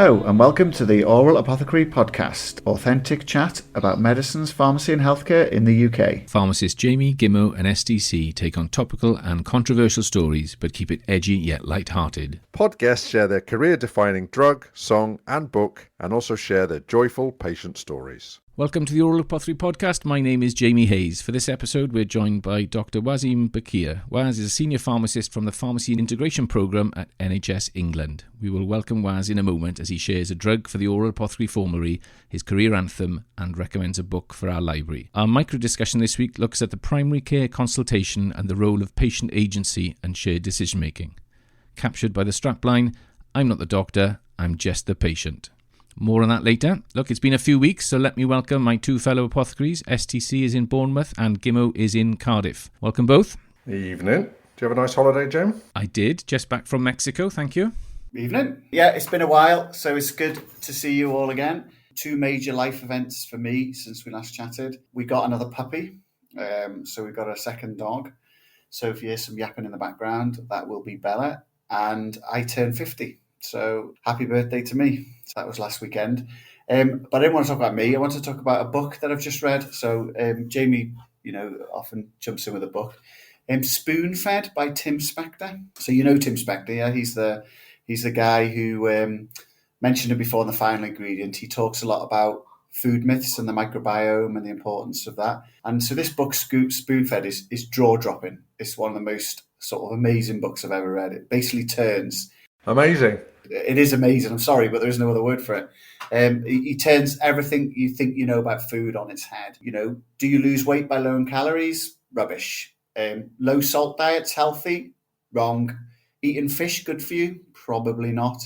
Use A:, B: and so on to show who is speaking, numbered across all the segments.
A: Hello and welcome to the Aural Apothecary podcast, authentic chat about medicines, pharmacy and healthcare in the UK.
B: Pharmacists Jamie, Gimmo and SDC take on topical and controversial stories but keep it edgy yet light-hearted.
C: Pod guests share their career-defining drug, song and book and also share their joyful patient stories.
B: Welcome to the Aural Apothecary podcast. My name is Jamie Hayes. For this episode, we're joined by Dr Wasim Baqir. Waz is a senior pharmacist from the Pharmacy Integration Programme at NHS England. We will welcome Waz in a moment as he shares a drug for the Aural Apothecary formulary, his career anthem, and recommends a book for our library. Our micro discussion this week looks at the primary care consultation and the role of patient agency and shared decision making. Captured by the strapline, "I'm not the doctor, I'm just the patient." More on that later. Look, it's been a few weeks, so let me welcome my two fellow apothecaries. STC is in Bournemouth and Gimmo is in Cardiff. Welcome both.
C: Evening. Do you have a nice holiday, Jim?
B: I did, just back from Mexico, thank you.
D: Evening. Yeah, it's been a while, so it's good to see you all again. Two major life events for me since we last chatted. We got another puppy, so we got a second dog. So if you hear some yapping in the background, that will be Bella. And I turned 50. So happy birthday to me. So that was last weekend. But I didn't want to talk about me. I want to talk about a book that I've just read. So Jamie, often jumps in with a book. Spoon-Fed by Tim Spector. So you know Tim Spector, yeah? He's the guy who mentioned it before in the final ingredient. He talks a lot about food myths and the microbiome and the importance of that. And so this book, Spoon-Fed, is jaw-dropping. It's one of the most sort of amazing books I've ever read. It basically turns...
C: Amazing.
D: It is amazing. I'm sorry, but there is no other word for it. He turns everything you think you know about food on its head. Do you lose weight by lowering calories? Rubbish. Low salt diet's healthy? Wrong. Eating fish good for you? Probably not.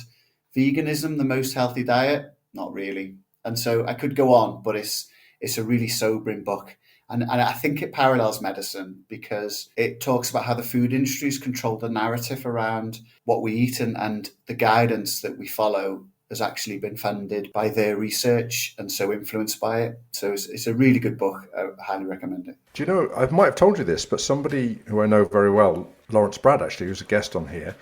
D: Veganism, the most healthy diet? Not really. And so I could go on, but it's a really sobering book. And I think it parallels medicine because it talks about how the food industry has controlled the narrative around what we eat and the guidance that we follow has actually been funded by their research and so influenced by it. So it's a really good book. I highly recommend it.
C: Do you know, I might have told you this, but somebody who I know very well, Lawrence Brad actually, who's a guest on here,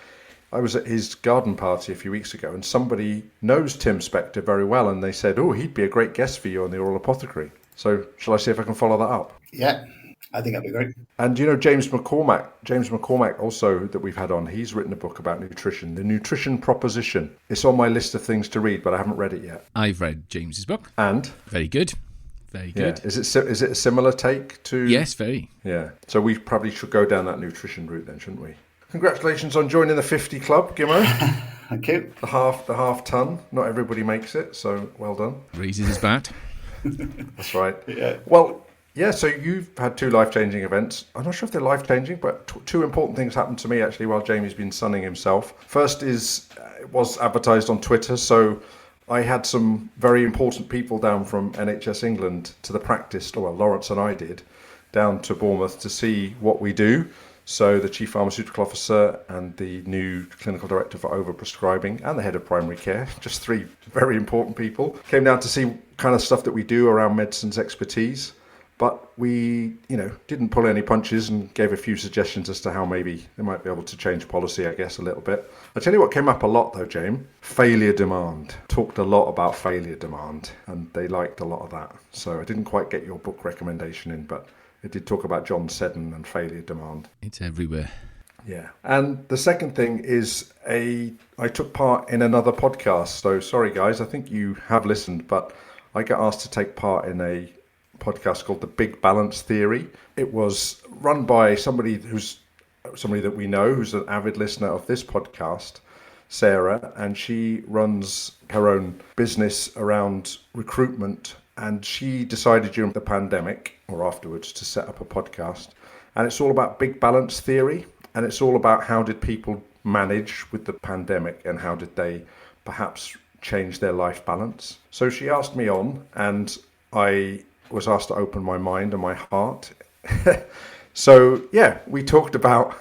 C: I was at his garden party a few weeks ago and somebody knows Tim Spector very well and they said, oh, he'd be a great guest for you on the Aural Apothecary. So shall I see if I can follow that up?
D: Yeah, I think that'd be great.
C: And James McCormack also that we've had on, he's written a book about nutrition, The Nutrition Proposition. It's on my list of things to read, but I haven't read it yet.
B: I've read James's book.
C: And?
B: Very good. Very good.
C: Yeah. Is it a similar take to...
B: Yes, very.
C: Yeah. So we probably should go down that nutrition route then, shouldn't we? Congratulations on joining the 50 Club, Gimmo.
D: Thank you.
C: The half ton. Not everybody makes it, so well done.
B: Raises his bat.
C: That's right.
D: Yeah.
C: Well, yeah, so you've had two life-changing events. I'm not sure if they're life-changing, but two important things happened to me, actually, while Jamie's been sunning himself. First is, it was advertised on Twitter, so I had some very important people down from NHS England to the practice, Lawrence and I did, down to Bournemouth to see what we do. So the Chief Pharmaceutical Officer and the new Clinical Director for Overprescribing and the Head of Primary Care, just three very important people, came down to see kind of stuff that we do around medicines expertise. But we, didn't pull any punches and gave a few suggestions as to how maybe they might be able to change policy, I guess, a little bit. I'll tell you what came up a lot though, James. Failure demand. Talked a lot about failure demand and they liked a lot of that. So I didn't quite get your book recommendation in, but it did talk about John Seddon and failure demand.
B: It's everywhere.
C: Yeah. And the second thing is I took part in another podcast. So sorry, guys, I think you have listened, but I got asked to take part in a podcast called The Big Balance Theory. It was run by somebody that we know, who's an avid listener of this podcast, Sarah, and she runs her own business around recruitment. And she decided during the pandemic or afterwards to set up a podcast. And it's all about big balance theory. And it's all about how did people manage with the pandemic and how did they perhaps change their life balance. So she asked me on and I was asked to open my mind and my heart. So, yeah, we talked about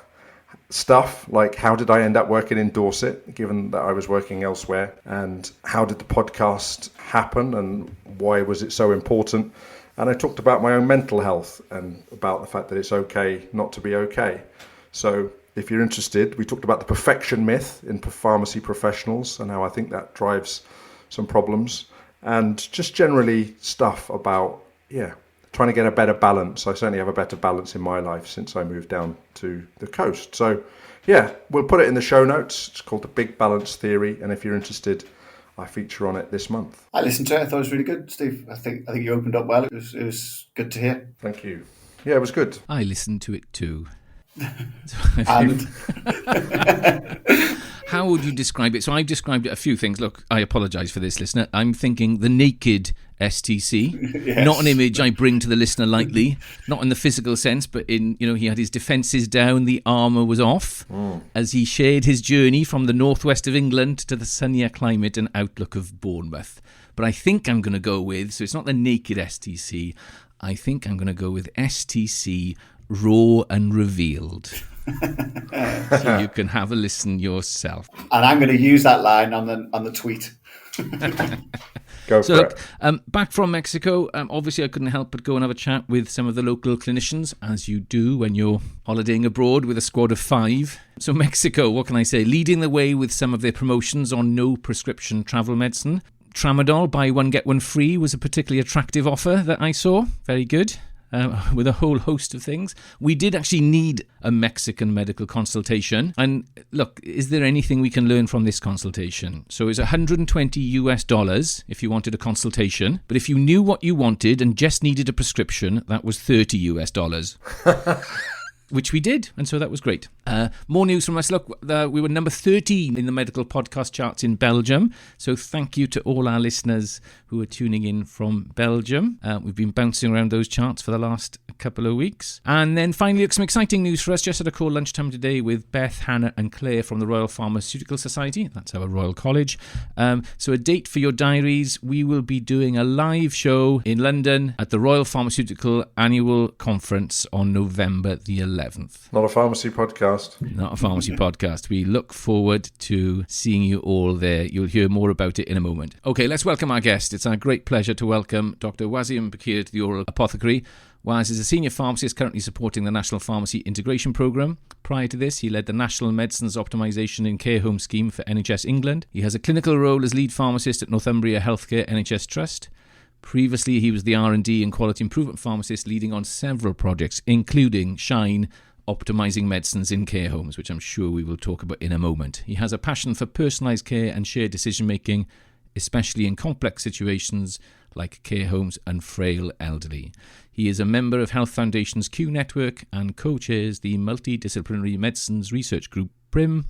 C: stuff like how did I end up working in Dorset, given that I was working elsewhere, and how did the podcast happen and why was it so important? And I talked about my own mental health and about the fact that it's okay not to be okay. So if you're interested, we talked about the perfection myth in pharmacy professionals and how I think that drives some problems, and just generally stuff about, trying to get a better balance. I certainly have a better balance in my life since I moved down to the coast. So, we'll put it in the show notes. It's called The Big Balance Theory, and if you're interested, I feature on it this month.
D: I listened to it. I thought it was really good, Steve. I think you opened up well. It was good to hear.
C: Thank you. Yeah, it was good.
B: I listened to it too.
D: And
B: how would you describe it? So I've described it a few things. Look, I apologise for this, listener. I'm thinking the naked STC,
D: yes.
B: Not an image I bring to the listener lightly, not in the physical sense, but in, he had his defences down, the armour was off, as he shared his journey from the northwest of England to the sunnier climate and outlook of Bournemouth. But I think I'm going to go with, so it's not the naked STC, I think I'm going to go with STC Raw and Revealed. So you can have a listen yourself.
D: And I'm going to use that line on the tweet.
C: Go
B: So
C: for
B: look,
C: it.
B: back from Mexico, obviously I couldn't help but go and have a chat with some of the local clinicians, as you do when you're holidaying abroad with a squad of 5. So Mexico, what can I say? Leading the way with some of their promotions on no prescription travel medicine. Tramadol, buy one, get one free, was a particularly attractive offer that I saw. Very good. With a whole host of things. We did actually need a Mexican medical consultation. And look, is there anything we can learn from this consultation? So it's $120 if you wanted a consultation. But if you knew what you wanted and just needed a prescription, that was $30. Which we did, and so that was great. More news from us. Look, we were number 13 in the medical podcast charts in Belgium, so thank you to all our listeners who are tuning in from Belgium. We've been bouncing around those charts for the last couple of weeks. And then finally, some exciting news for us. Just had a call lunchtime today with Beth, Hannah and Claire from the Royal Pharmaceutical Society. That's our Royal College. So a date for your diaries. We will be doing a live show in London at the Royal Pharmaceutical Annual Conference on November the 11th.
C: Not a pharmacy podcast.
B: Not a pharmacy podcast. We look forward to seeing you all there. You'll hear more about it in a moment. Okay, let's welcome our guest. It's our great pleasure to welcome Dr Wasim Baqir to the Aural Apothecary. Waz is a senior pharmacist currently supporting the National Pharmacy Integration Programme. Prior to this, he led the National Medicines Optimisation in Care Home Scheme for NHS England. He has a clinical role as lead pharmacist at Northumbria Healthcare NHS Trust. Previously, he was the R&D and quality improvement pharmacist leading on several projects, including SHINE, optimising medicines in care homes, which I'm sure we will talk about in a moment. He has a passion for personalised care and shared decision-making, especially in complex situations like care homes and frail elderly. He is a member of Health Foundation's Q Network and co-chairs the Multidisciplinary Medicines Research Group, PRIM,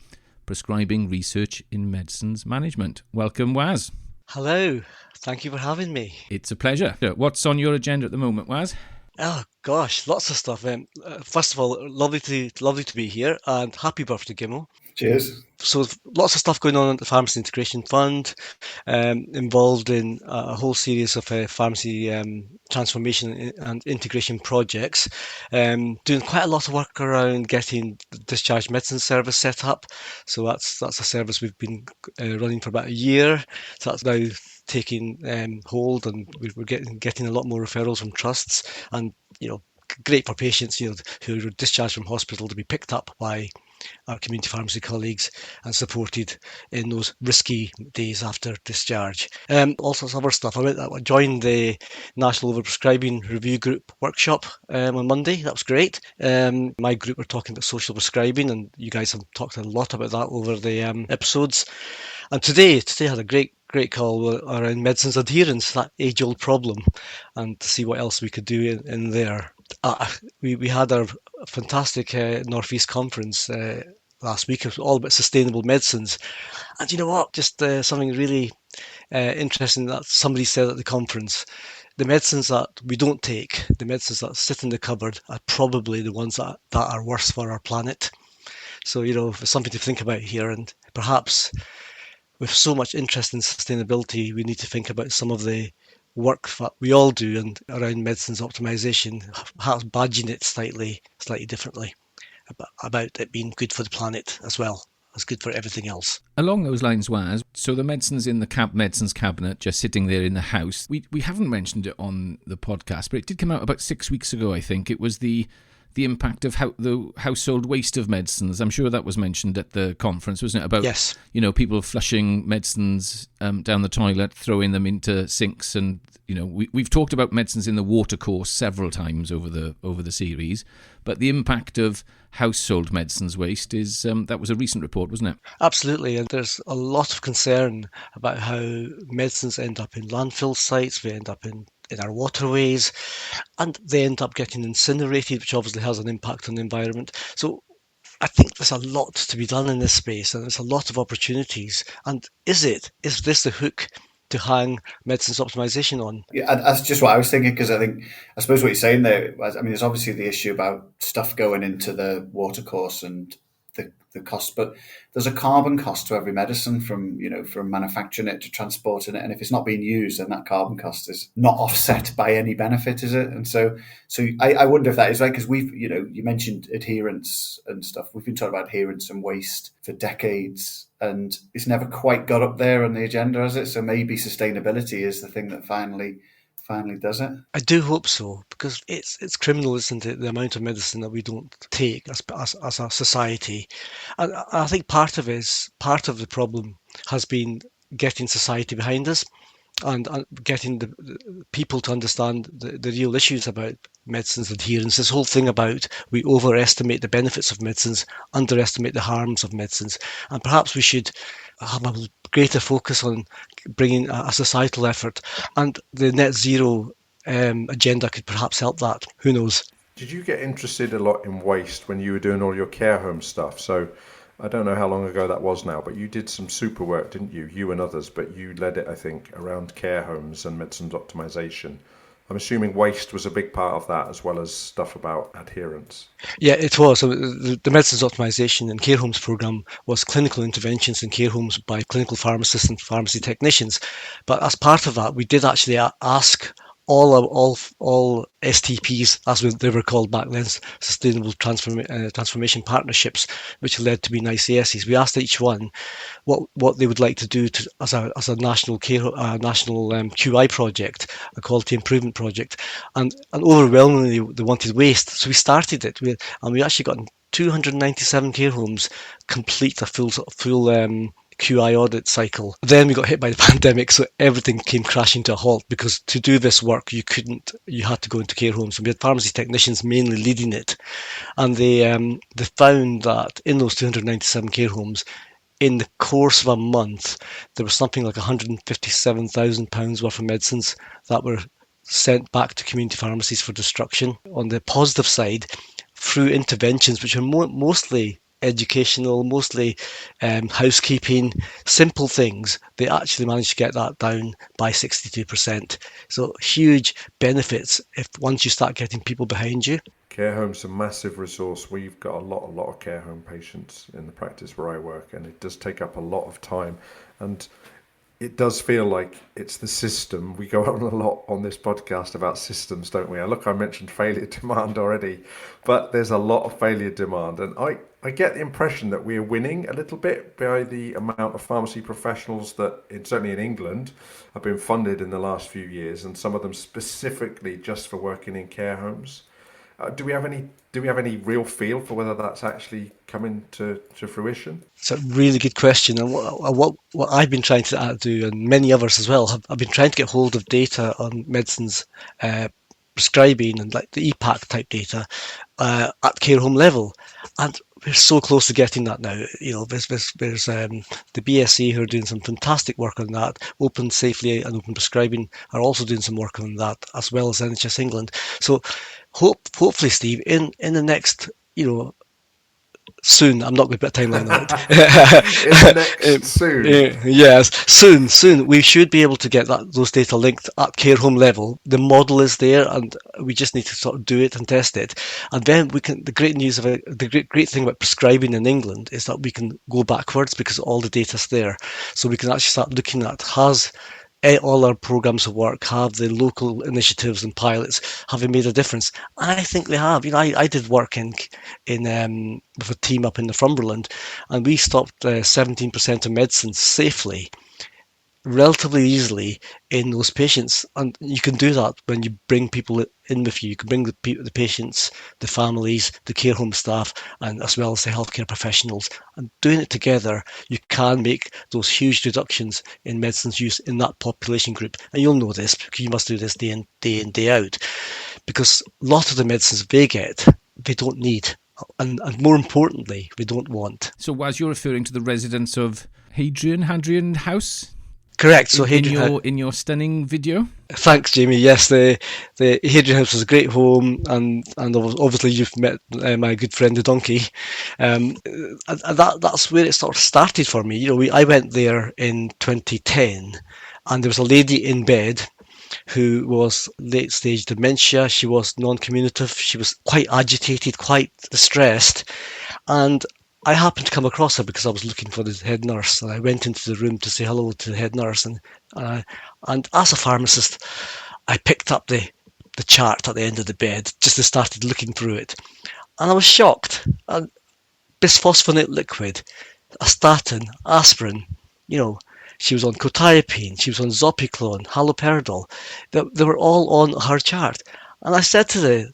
B: Prescribing Research in Medicines Management. Welcome, Waz.
E: Hello, thank you for having me.
B: It's a pleasure. What's on your agenda at the moment, Waz?
E: Oh gosh, lots of stuff. First of all, lovely to be here, and happy birthday, Gimel.
D: Cheers.
E: So lots of stuff going on at the Pharmacy Integration Fund, involved in a whole series of pharmacy transformation and integration projects, doing quite a lot of work around getting the discharge medicine service set up. So that's a service we've been running for about a year. So that's now taking hold, and we're getting a lot more referrals from trusts, and great for patients who are discharged from hospital to be picked up by our community pharmacy colleagues and supported in those risky days after discharge. All sorts of other stuff. I joined the National Overprescribing Review Group workshop on Monday. That was great. My group were talking about social prescribing, and you guys have talked a lot about that over the episodes. And today had a great call around medicines adherence, that age-old problem, and to see what else we could do in there. We had our fantastic Northeast conference last week. It was all about sustainable medicines. And you know what? Just something really interesting that somebody said at the conference. The medicines that we don't take, the medicines that sit in the cupboard, are probably the ones that are worse for our planet. So, there's something to think about here. And perhaps with so much interest in sustainability, we need to think about some of the work that we all do and around medicines optimisation, badging it slightly differently, about it being good for the planet as well as good for everything else.
B: Along those lines, Waz, so the medicines in the medicines cabinet just sitting there in the house, we haven't mentioned it on the podcast, but it did come out about 6 weeks ago, I think. It was the the impact of the household waste of medicines. I'm sure that was mentioned at the conference, wasn't it? About,
E: yes,
B: people flushing medicines down the toilet, throwing them into sinks, and we've talked about medicines in the watercourse several times over the series, but the impact of household medicines waste is that was a recent report, wasn't it?
E: absolutely. And there's a lot of concern about how medicines end up in landfill sites, they end up in our waterways, and they end up getting incinerated, which obviously has an impact on the environment. So I think there's a lot to be done in this space, and there's a lot of opportunities. And is this the hook to hang Medicines Optimisation on?
D: Yeah, that's just what I was thinking, because I suppose what you're saying there, I mean, there's obviously the issue about stuff going into the watercourse and the cost, but there's a carbon cost to every medicine from manufacturing it to transporting it, and if it's not being used, then that carbon cost is not offset by any benefit, is it? And so I wonder if that is right, because you mentioned adherence and stuff. We've been talking about adherence and waste for decades, and it's never quite got up there on the agenda, has it? So maybe sustainability is the thing that finally does it.
E: I do hope so, because it's criminal, isn't it, the amount of medicine that we don't take as a society. And I think part of the problem has been getting society behind us and getting the people to understand the real issues about medicines adherence. This whole thing about we overestimate the benefits of medicines, underestimate the harms of medicines, and perhaps we should have a greater focus on bringing a societal effort, and the net zero agenda could perhaps help that. Who knows?
C: Did you get interested a lot in waste when you were doing all your care home stuff? So I don't know how long ago that was now, but you did some super work, didn't you? You and others, but you led it, I think, around care homes and medicines optimisation. I'm assuming waste was a big part of that, as well as stuff about adherence.
E: Yeah, it was. So the Medicines Optimisation and Care Homes programme was clinical interventions in care homes by clinical pharmacists and pharmacy technicians. But as part of that, we did actually ask all STPs, as they were called back then, Sustainable Transformation Partnerships, which led to being ICSs. We asked each one what they would like to do as a national QI project, a quality improvement project, and overwhelmingly they wanted waste. So we started it, and we actually got 297 care homes complete a full QI audit cycle. Then we got hit by the pandemic, so everything came crashing to a halt, because to do this work you had to go into care homes, and we had pharmacy technicians mainly leading it, and they found that in those 297 care homes, in the course of a month, there was something like £157,000 worth of medicines that were sent back to community pharmacies for destruction. On the positive side, through interventions which are mostly educational, mostly housekeeping, simple things, they actually managed to get that down by 62%. So huge benefits once you start getting people behind you.
C: Care home's a massive resource. We've got a lot of care home patients in the practice where I work, and it does take up a lot of time. And it does feel like it's the system. We go on a lot on this podcast about systems, don't we? Look, I mentioned failure demand already, but there's a lot of failure demand. And I get the impression that we're winning a little bit by the amount of pharmacy professionals that, certainly in England, have been funded in the last few years, and some of them specifically just for working in care homes. Do we have any real feel for whether that's actually coming to fruition?
E: It's a really good question, and what I've been trying to do, and many others as well, I've been trying to get hold of data on medicines prescribing and like the EPAC type data at care home level, and we're so close to getting that now. There's the BSc who are doing some fantastic work on that. Open Safely and Open Prescribing are also doing some work on that, as well as NHS England. So hopefully, Steve, in the next, soon, I'm not going to put a timeline on it.
C: Soon.
E: Yes, soon. We should be able to get those data linked at care home level. The model is there, and we just need to sort of do it and test it. And then we can. The great thing about prescribing in England is that we can go backwards because all the data's there. So we can actually start looking at all our programs of work, have the local initiatives and pilots, have they made a difference? I think they have. I did work in with a team up in Northumberland, and we stopped 17% of medicines safely relatively easily in those patients. And you can do that when you bring people in with you. You can bring the patients, the families, the care home staff, and as well as the healthcare professionals. And doing it together, you can make those huge reductions in medicines use in that population group. And you'll know this because you must do this day in, day out. Because a lot of the medicines they get, they don't need. And more importantly, we don't want.
B: So, was you're referring to the residents of Hadrian House?
E: Correct. So,
B: in your stunning video.
E: Thanks, Jamie. Yes, the Hadrian House was a great home, and obviously you've met my good friend the donkey. That's where it sort of started for me. I went there in 2010, and there was a lady in bed who was late stage dementia. She was non-communicative. She was quite agitated, quite distressed. And I happened to come across her because I was looking for the head nurse. And I went into the room to say hello to the head nurse. And as a pharmacist, I picked up the chart at the end of the bed, just started looking through it. And I was shocked. Bisphosphonate liquid, a statin, aspirin, she was on quetiapine, she was on zopiclone, haloperidol. They were all on her chart. And I said to the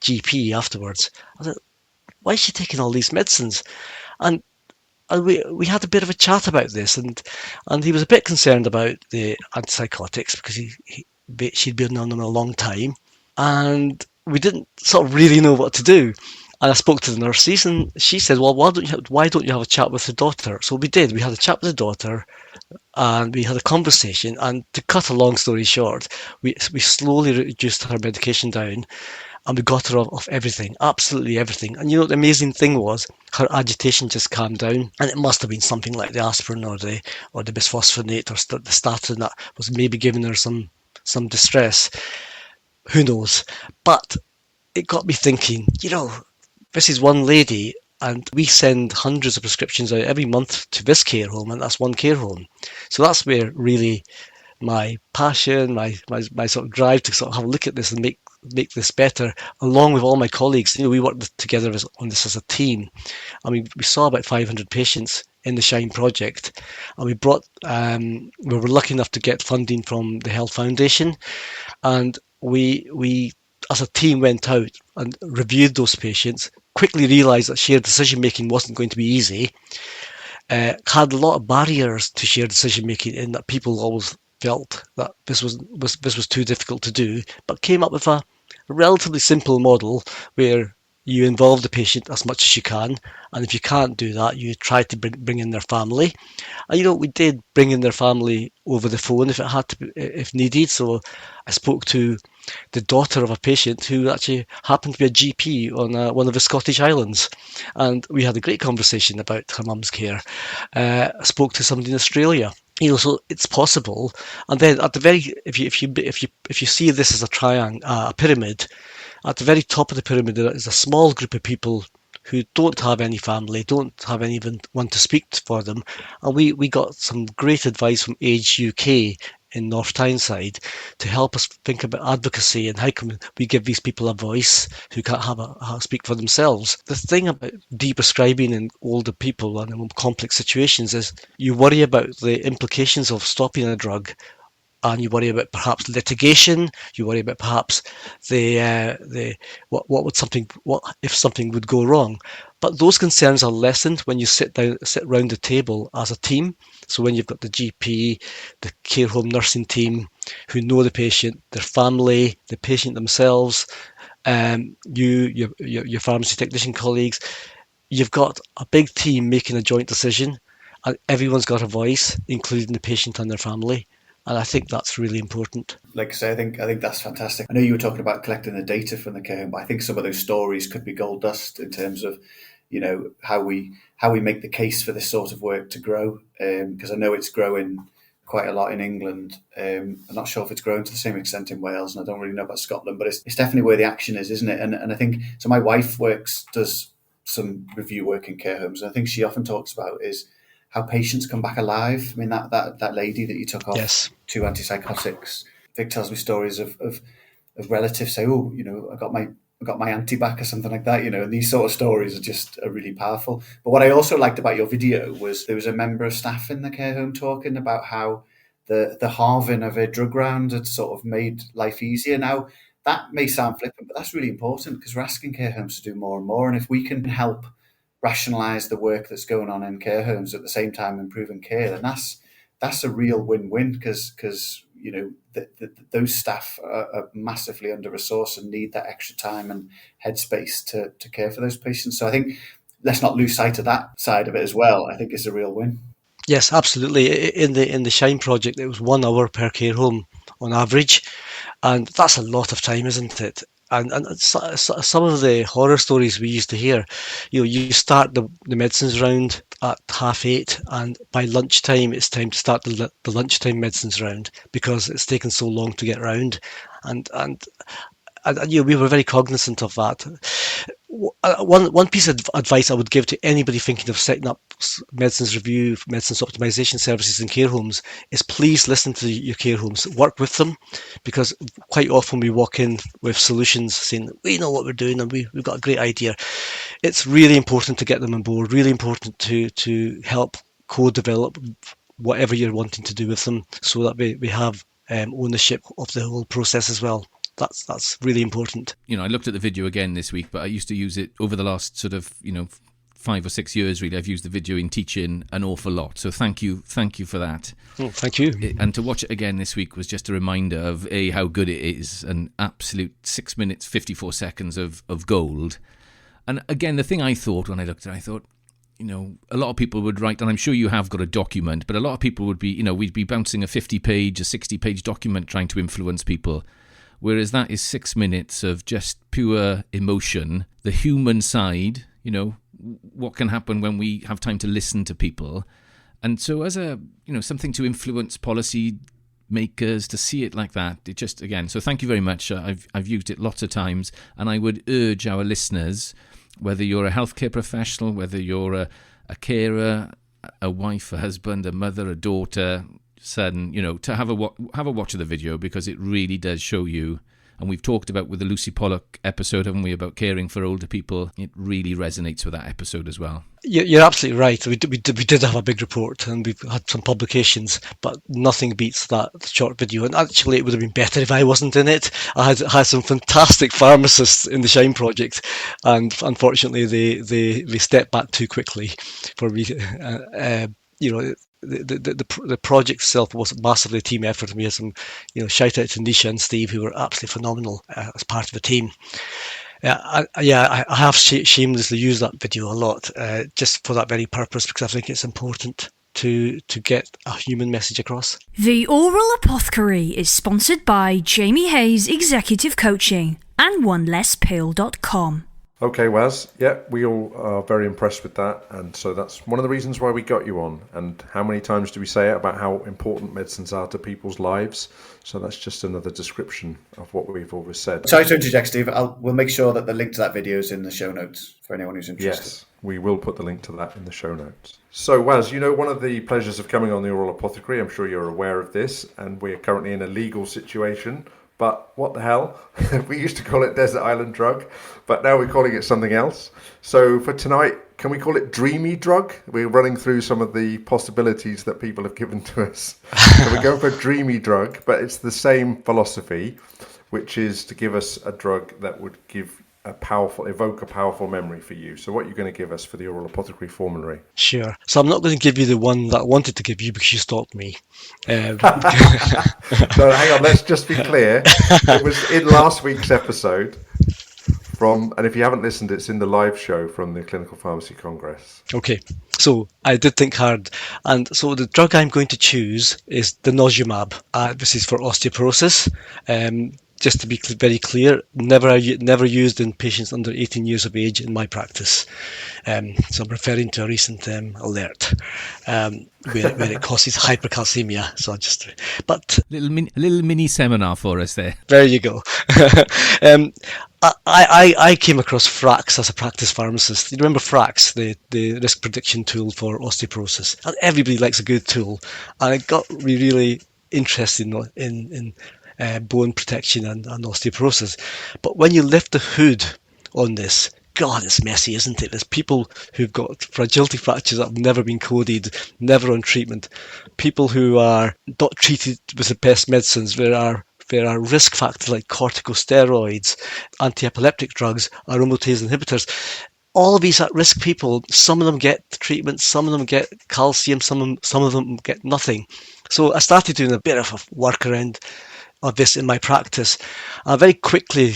E: GP afterwards, I said, why is she taking all these medicines? And we had a bit of a chat about this, and he was a bit concerned about the antipsychotics because she'd been on them a long time, and we didn't sort of really know what to do. And I spoke to the nurses, and she said, well, why don't you have a chat with the daughter? So we did. We had a chat with the daughter, and we had a conversation. And to cut a long story short, we slowly reduced her medication down, and we got her off everything, absolutely everything. And the amazing thing was her agitation just calmed down, and it must have been something like the aspirin or the bisphosphonate or the statin that was maybe giving her some distress. Who knows? But it got me thinking, this is one lady, and we send hundreds of prescriptions out every month to this care home, and that's one care home. So that's where really my passion, my sort of drive to sort of have a look at this and make this better, along with all my colleagues. We worked together on this as a team. I mean, we saw about 500 patients in the SHINE project, and we were lucky enough to get funding from the Health Foundation, and we as a team went out and reviewed those patients, quickly realised that shared decision making wasn't going to be easy, had a lot of barriers to shared decision making in that people always felt that this was too difficult to do, but came up with a relatively simple model where you involve the patient as much as you can, and if you can't do that, you try to bring in their family. And we did bring in their family over the phone if needed. So I spoke to the daughter of a patient who actually happened to be a GP on one of the Scottish Islands, and we had a great conversation about her mum's care. I spoke to somebody in Australia. So it's possible. And then at the very, if you see this as a pyramid, at the very top of the pyramid there is a small group of people who don't have any family, don't have anyone to speak for them. And we got some great advice from Age UK in North Tyneside to help us think about advocacy and how can we give these people a voice who can't speak for themselves. The thing about deprescribing in older people and in complex situations is you worry about the implications of stopping a drug, and you worry about perhaps litigation. You worry about perhaps what if something would go wrong. But those concerns are lessened when you sit round the table as a team. So when you've got the GP, the care home nursing team who know the patient, their family, the patient themselves, your pharmacy technician colleagues, you've got a big team making a joint decision, and everyone's got a voice, including the patient and their family. And I think that's really important.
D: Like I say, I think that's fantastic. I know you were talking about collecting the data from the care home, but I think some of those stories could be gold dust in terms of, how we make the case for this sort of work to grow. Because I know it's growing quite a lot in England. I'm not sure if it's growing to the same extent in Wales, and I don't really know about Scotland, but it's definitely where the action is, isn't it? And I think so. My wife does some review work in care homes, and I think she often talks about is how patients come back alive. I mean, that lady that you took off
E: Yes.
D: 2 antipsychotics. Vic tells me stories of relatives say, "Oh, I got my auntie back," or something like that. And these sort of stories are really powerful. But what I also liked about your video was there was a member of staff in the care home talking about how the halving of a drug round had sort of made life easier. Now, that may sound flippant, but that's really important because we're asking care homes to do more and more. And if we can help rationalise the work that's going on in care homes at the same time improving care, then that's a real win-win because those staff are massively under-resourced and need that extra time and headspace to care for those patients. So I think let's not lose sight of that side of it as well. I think it's a real win.
E: Yes, absolutely. In the Shine project, it was 1 hour per care home on average, and that's a lot of time, isn't it? And some of the horror stories we used to hear, you start the medicines round at 8:30, and by lunchtime it's time to start the lunchtime medicines round because it's taken so long to get round, and we were very cognizant of that. One piece of advice I would give to anybody thinking of setting up medicines review, medicines optimisation services in care homes is please listen to your care homes, work with them, because quite often we walk in with solutions saying we know what we're doing and we've got a great idea. It's really important to get them on board, really important to help co-develop whatever you're wanting to do with them so that we have ownership of the whole process as well. That's really important.
B: I looked at the video again this week, but I used to use it over the last sort of 5 or 6 years. Really, I've used the video in teaching an awful lot. So thank you for that.
E: Oh, thank you.
B: And to watch it again this week was just a reminder of how good it is. An absolute 6 minutes 54 seconds of gold. And again, the thing I thought when I looked at it, I thought, a lot of people would write, and I'm sure you have got a document, but a lot of people would be, we'd be bouncing a 50-page, a 60-page document trying to influence people. Whereas that is 6 minutes of just pure emotion, the human side, what can happen when we have time to listen to people. And so as something to influence policy makers, to see it like that, it just, again, so thank you very much. I've used it lots of times, and I would urge our listeners, whether you're a healthcare professional, whether you're a carer, a wife, a husband, a mother, a daughter, son, to have a watch of the video, because it really does show you. And we've talked about with the Lucy Pollock episode, haven't we, about caring for older people. It really resonates with that episode as well.
E: You're absolutely right. We did have a big report and we've had some publications, but nothing beats that short video. And actually, it would have been better if I wasn't in it. I had some fantastic pharmacists in the Shine project, and unfortunately, they stepped back too quickly for me. The project itself was massively a team effort, and we had some, shout out to Nisha and Steve, who were absolutely phenomenal as part of the team. I have shamelessly used that video a lot, just for that very purpose, because I think it's important to get a human message across.
F: The Aural Apothecary is sponsored by Jamie Hayes Executive Coaching and OneLessPill.com.
C: Okay, Waz. Yeah, we all are very impressed with that. And so that's one of the reasons why we got you on. And how many times do we say it about how important medicines are to people's lives? So that's just another description of what we've always said.
D: Sorry to interject, Steve. We'll make sure that the link to that video is in the show notes for anyone who's interested.
C: Yes, we will put the link to that in the show notes. So, Waz, one of the pleasures of coming on the Aural Apothecary, I'm sure you're aware of this, and we're currently in a legal situation. But what the hell? We used to call it Desert Island Drug, but now we're calling it something else. So for tonight, can we call it Dreamy Drug? We're running through some of the possibilities that people have given to us. So we're going for Dreamy Drug, but it's the same philosophy, which is to give us a drug that would evoke a powerful memory for you. So what are you going to give us for the Aural Apothecary formulary?
E: Sure. So I'm not going to give you the one that I wanted to give you because you stopped me.
C: No, hang on, let's just be clear. It was in last week's episode and if you haven't listened, it's in the live show from the Clinical Pharmacy Congress. Okay.
E: So I did think hard. And so the drug I'm going to choose is the denosumab. This is for osteoporosis. Just to be very clear, never used in patients under 18 years of age in my practice. So I'm referring to a recent alert where it causes hypercalcemia. So but
B: a little mini seminar for us there.
E: There you go. I came across FRAX as a practice pharmacist. You remember FRAX, the risk prediction tool for osteoporosis? And everybody likes a good tool. And it got me really interested in bone protection and osteoporosis. But when you lift the hood on this, God, it's messy, isn't it? There's people who've got fragility fractures that have never been coded, never on treatment. People who are not treated with the best medicines. There are risk factors like corticosteroids, anti-epileptic drugs, aromatase inhibitors. All of these at-risk people, some of them get treatment, some of them get calcium, some of them get nothing. So I started doing a bit of a workaround of this in my practice. I very quickly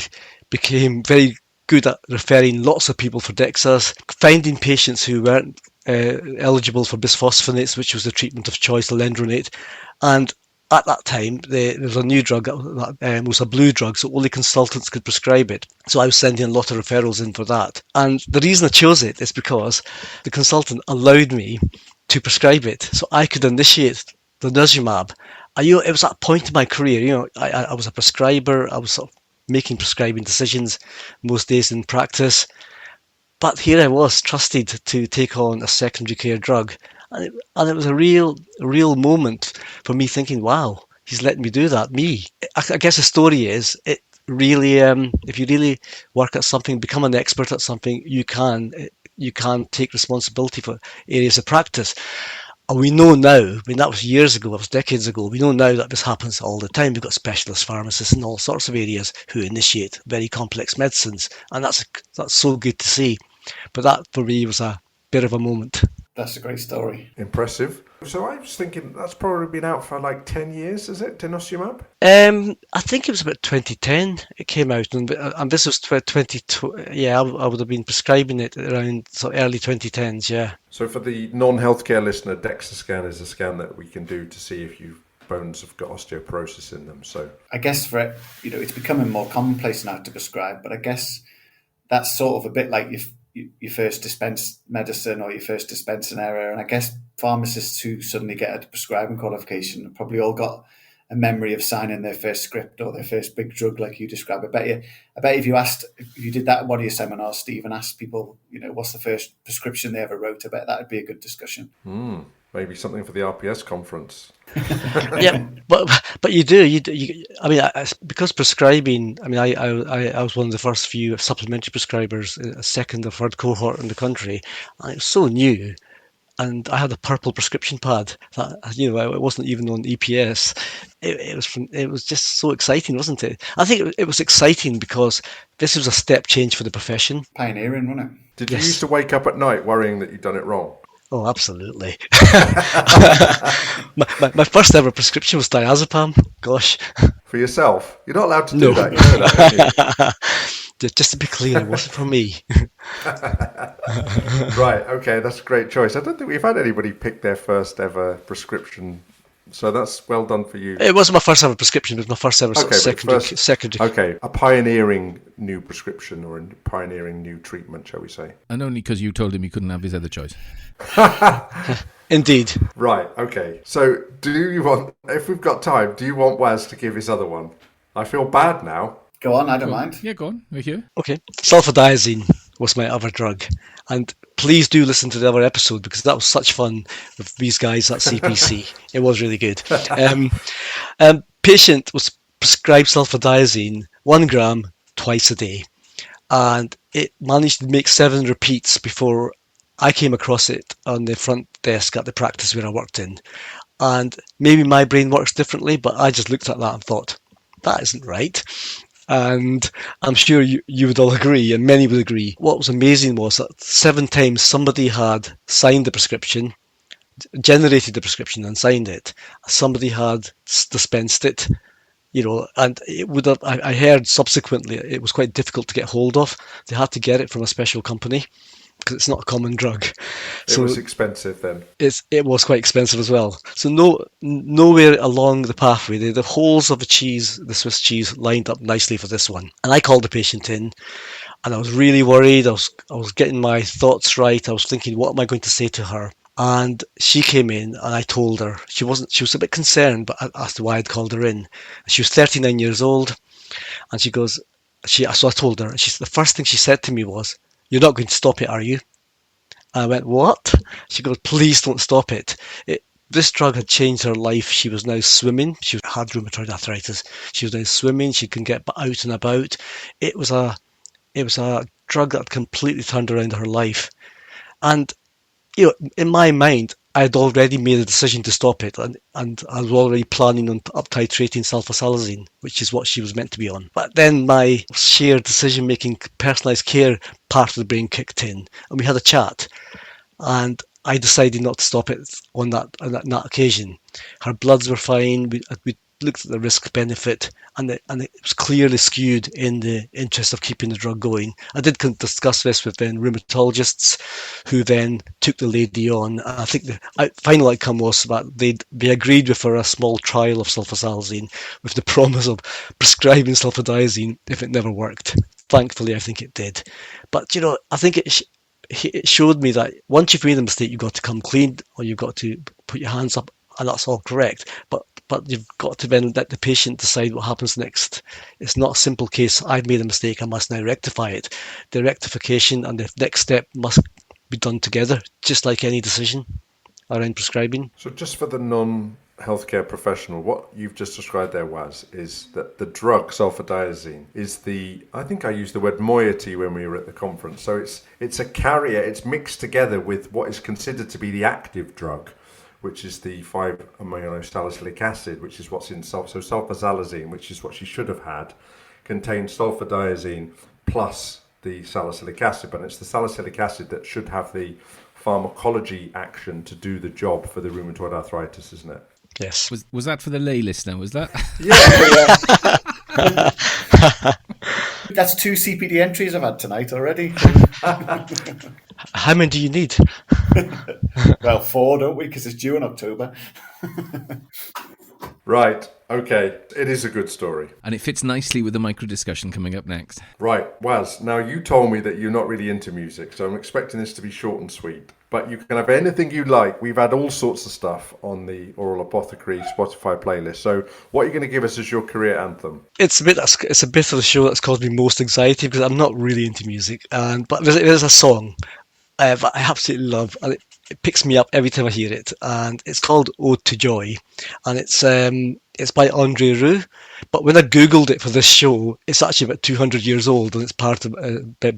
E: became very good at referring lots of people for DEXAs, finding patients who weren't eligible for bisphosphonates, which was the treatment of choice, alendronate. And at that time, there was a new drug that was a blue drug, so only consultants could prescribe it. So I was sending a lot of referrals in for that. And the reason I chose it is because the consultant allowed me to prescribe it, so I could initiate the denosumab. It was at a point in my career, I was a prescriber, I was sort of making prescribing decisions most days in practice. But here I was, trusted to take on a secondary care drug. And it was a real moment for me thinking, wow, he's letting me do that, me. I guess the story is, it really, if you really work at something, become an expert at something, you can take responsibility for areas of practice. And we know now, I mean, that was years ago, that was decades ago, we know now that this happens all the time. We've got specialist pharmacists in all sorts of areas who initiate very complex medicines. And that's so good to see. But that, for me, was a bit of a moment.
D: That's a great story.
C: Impressive. So I was thinking that's probably been out for like 10 years, is it, denosumab?
E: I think it was about 2010 it came out, and this was 2020. Yeah, I would have been prescribing it around early 2010s, yeah.
C: So for the non-healthcare listener, DEXA scan is a scan that we can do to see if your bones have got osteoporosis in them. So
D: I guess for it, it's becoming more commonplace now to prescribe, but I guess that's sort of a bit like you first dispense medicine or you first dispense an error. And I guess pharmacists who suddenly get a prescribing qualification have probably all got a memory of signing their first script or their first big drug like you described. I bet if you did that at one of your seminars, Steve, and asked people, what's the first prescription they ever wrote, I bet that would be a good discussion.
C: Maybe something for the RPS conference.
E: Yeah, but you do. I mean, because prescribing. I mean, I was one of the first few supplementary prescribers, a second or third cohort in the country, and it was so new. And I had a purple prescription pad that it wasn't even on EPS. It was just so exciting, wasn't it? I think it was exciting because this was a step change for the profession.
D: Pioneering, wasn't it?
C: Did you used to wake up at night worrying that you'd done it wrong?
E: Oh, absolutely. my first ever prescription was diazepam. Gosh.
C: For yourself? You're not allowed to do that. You know that, aren't you?
E: Just to be clear, it wasn't for me.
C: Right, okay, that's a great choice. I don't think we've had anybody pick their first ever prescription. So that's well done for you.
E: It wasn't my first ever prescription, it was my first ever secondary.
C: Okay, a pioneering new prescription or a pioneering new treatment, shall we say.
B: And only because you told him he couldn't have his other choice.
E: Indeed.
C: Right, okay. So if we've got time, do you want Waz to give his other one? I feel bad now.
D: Go on, I don't mind.
B: Yeah, go on. We're here.
E: Okay. Sulfadiazine was my other drug. And please do listen to the other episode because that was such fun with these guys at CPC. It was really good. Patient was prescribed sulfadiazine 1 gram twice a day. And it managed to make 7 repeats before I came across it on the front desk at the practice where I worked in. And maybe my brain works differently, but I just looked at that and thought, that isn't right. And I'm sure you would all agree, and many would agree. What was amazing was that 7 times somebody had signed the prescription, generated the prescription and signed it. Somebody had dispensed it, and it would have, I heard subsequently it was quite difficult to get hold of. They had to get it from a special company because it's not a common drug.
C: It was expensive then.
E: It was quite expensive as well. So nowhere along the pathway, the holes of the Swiss cheese lined up nicely for this one. And I called the patient in and I was really worried. I was getting my thoughts right. I was thinking, what am I going to say to her? And she came in and I told her. She was a bit concerned, but I asked her why I'd called her in. She was 39 years old. And so I told her, the first thing she said to me was, "You're not going to stop it, are you?" I went, "What?" She goes, "Please don't stop it." This drug had changed her life. She was now swimming. She had rheumatoid arthritis. She was now swimming. She can get out and about. It was a It was a drug that completely turned around her life. And, in my mind, I had already made a decision to stop it, and I was already planning on up-titrating sulfasalazine, which is what she was meant to be on. But then my shared decision-making, personalised care part of the brain kicked in, and we had a chat. And I decided not to stop it on that occasion. Her bloods were fine. We looked at the risk-benefit, and it was clearly skewed in the interest of keeping the drug going. I did discuss this with then rheumatologists, who then took the lady on. I think the final outcome was that they agreed with her a small trial of sulfasalazine with the promise of prescribing sulfadiazine if it never worked. Thankfully, I think it did. But, I think it showed me that once you've made a mistake, you've got to come clean, or you've got to put your hands up, and that's all correct. But you've got to then let the patient decide what happens next. It's not a simple case, I've made a mistake, I must now rectify it. The rectification and the next step must be done together, just like any decision around prescribing.
C: So just for the non-healthcare professional, what you've just described there, is that the drug sulfadiazine is I think I used the word moiety when we were at the conference. So it's a carrier, it's mixed together with what is considered to be the active drug, which is the 5-aminosalicylic acid, which is what's in so sulfasalazine, which is what she should have had, contains sulfadiazine plus the salicylic acid, but it's the salicylic acid that should have the pharmacology action to do the job for the rheumatoid arthritis, isn't it?
E: Yes.
B: Was that for the lay listener? Was that?
C: Yeah.
D: That's 2 CPD entries I've had tonight already.
E: How many do you need?
D: Well, 4, don't we? Because it's due in October.
C: Right. Okay. It is a good story.
B: And it fits nicely with the micro discussion coming up next.
C: Right. Waz, now you told me that you're not really into music, so I'm expecting this to be short and sweet. But you can have anything you like. We've had all sorts of stuff on the Aural Apothecary Spotify playlist. So what are you going to give us as your career anthem?
E: It's a bit of a show that's caused me most anxiety, because I'm not really into music. But there's a song that I absolutely love, and it picks me up every time I hear it, and it's called "Ode to Joy," and it's by Andre Rieu. But when I googled it for this show, it's actually about 200 years old, and it's part of